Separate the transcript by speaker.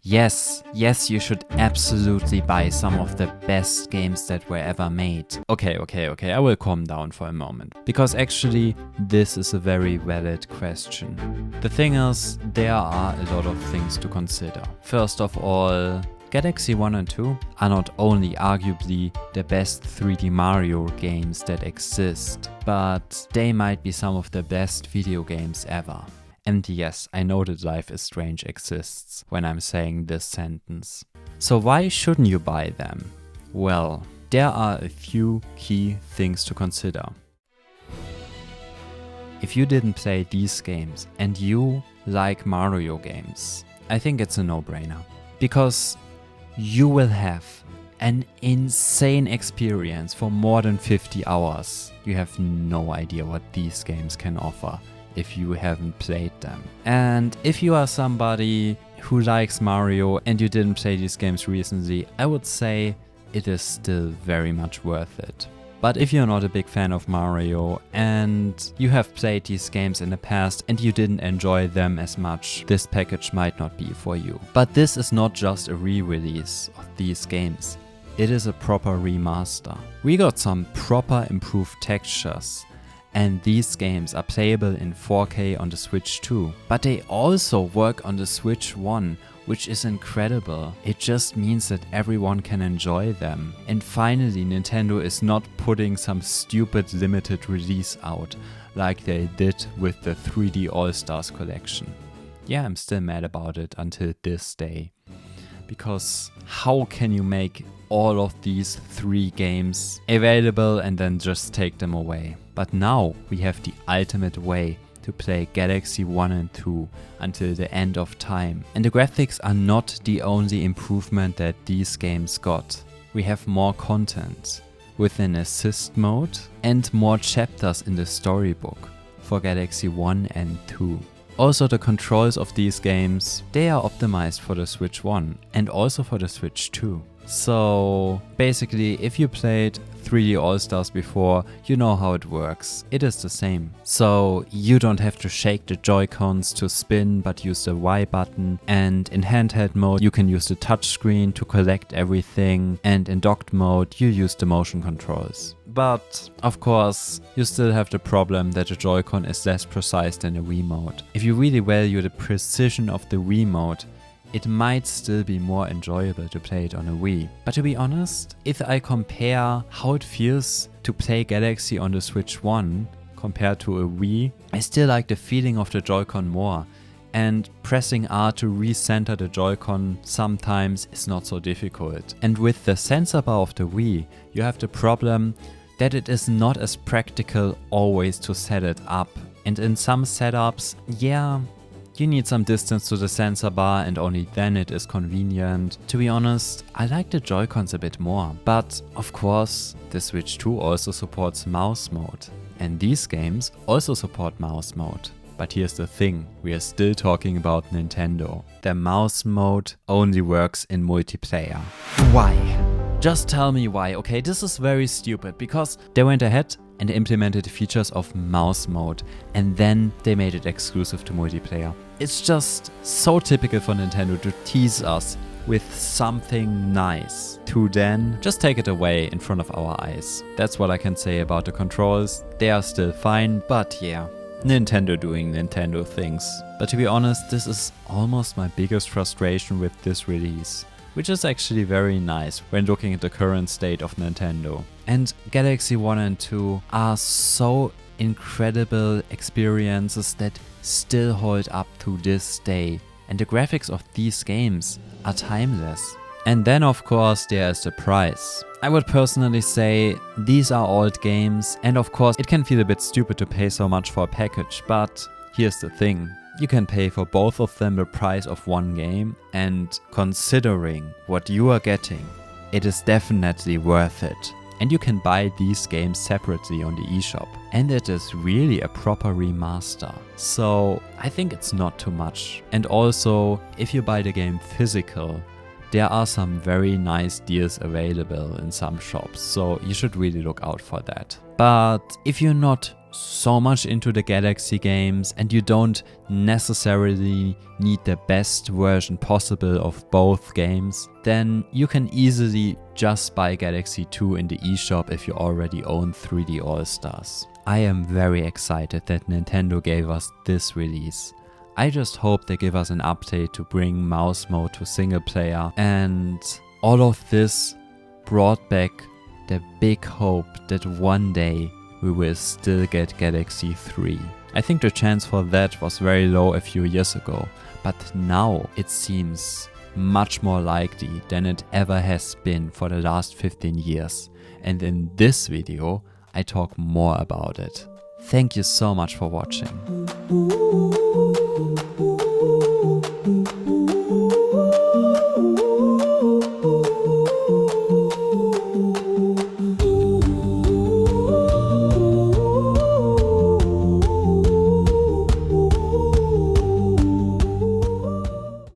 Speaker 1: Yes, you should absolutely buy some of the best games that were ever made. Okay, I will calm down for a moment. Because actually, this is a very valid question. The thing is, there are a lot of things to consider. First of all, Galaxy 1 and 2 are not only arguably the best 3D Mario games that exist, but they might be some of the best video games ever. And yes, I know that Life is Strange exists when I'm saying this sentence. So why shouldn't you buy them? Well, there are a few key things to consider. If you didn't play these games and you like Mario games, I think it's a no-brainer. Because you will have an insane experience for more than 50 hours. You have no idea what these games can offer if you haven't played them. And if you are somebody who likes Mario and you didn't play these games recently, I would say it is still very much worth it. But if you're not a big fan of Mario and you have played these games in the past and you didn't enjoy them as much, this package might not be for you. But this is not just a re-release of these games. It is a proper remaster. We got some proper improved textures. And these games are playable in 4K on the Switch 2. But they also work on the Switch 1, which is incredible. It just means that everyone can enjoy them. And finally, Nintendo is not putting some stupid limited release out like they did with the 3D All-Stars collection. Yeah, I'm still mad about it until this day. Because how can you make all of these 3 games available and then just take them away? But now we have the ultimate way to play Galaxy 1 and 2 until the end of time. And the graphics are not the only improvement that these games got. We have more content with an assist mode and more chapters in the storybook for Galaxy 1 and 2. Also, the controls of these games, they are optimized for the Switch 1 and also for the Switch 2. So basically, if you played 3D All-Stars before, you know how it works. It is the same. So you don't have to shake the Joy-Cons to spin, but use the Y button. And in handheld mode, you can use the touchscreen to collect everything. And in docked mode, you use the motion controls. But of course, you still have the problem that the Joy-Con is less precise than the Wii mode. If you really value the precision of the Wii mode, it might still be more enjoyable to play it on a Wii. But to be honest, if I compare how it feels to play Galaxy on the Switch 1 compared to a Wii, I still like the feeling of the Joy-Con more. And pressing R to recenter the Joy-Con sometimes is not so difficult. And with the sensor bar of the Wii, you have the problem that it is not as practical always to set it up. And in some setups, yeah, you need some distance to the sensor bar and only then it is convenient. To be honest, I like the Joy-Cons a bit more. But of course, the Switch 2 also supports mouse mode. And these games also support mouse mode. But here's the thing, we are still talking about Nintendo. The mouse mode only works in multiplayer. Why? Just tell me why, okay? This is very stupid because they went ahead and implemented the features of mouse mode and then they made it exclusive to multiplayer. It's just so typical for Nintendo to tease us with something nice to then just take it away in front of our eyes. That's what I can say about the controls. They are still fine, but yeah, Nintendo doing Nintendo things. But to be honest, this is almost my biggest frustration with this release, which is actually very nice when looking at the current state of Nintendo. And Galaxy 1 and 2 are so incredible experiences that still hold up to this day. And the graphics of these games are timeless. And then of course there is the price. I would personally say these are old games and of course it can feel a bit stupid to pay so much for a package, but here's the thing. You can pay for both of them the price of one game, and considering what you are getting, it is definitely worth it. And you can buy these games separately on the eShop. And it is really a proper remaster. So I think it's not too much. And also, if you buy the game physical, there are some very nice deals available in some shops. So you should really look out for that. But if you're not so much into the Galaxy games and you don't necessarily need the best version possible of both games, then you can easily just buy Galaxy 2 in the eShop if you already own 3D All-Stars. I am very excited that Nintendo gave us this release. I just hope they give us an update to bring mouse mode to single player, and all of this brought back the big hope that one day we will still get Galaxy 3. I think the chance for that was very low a few years ago, but now it seems much more likely than it ever has been for the last 15 years. And in this video, I talk more about it. Thank you so much for watching.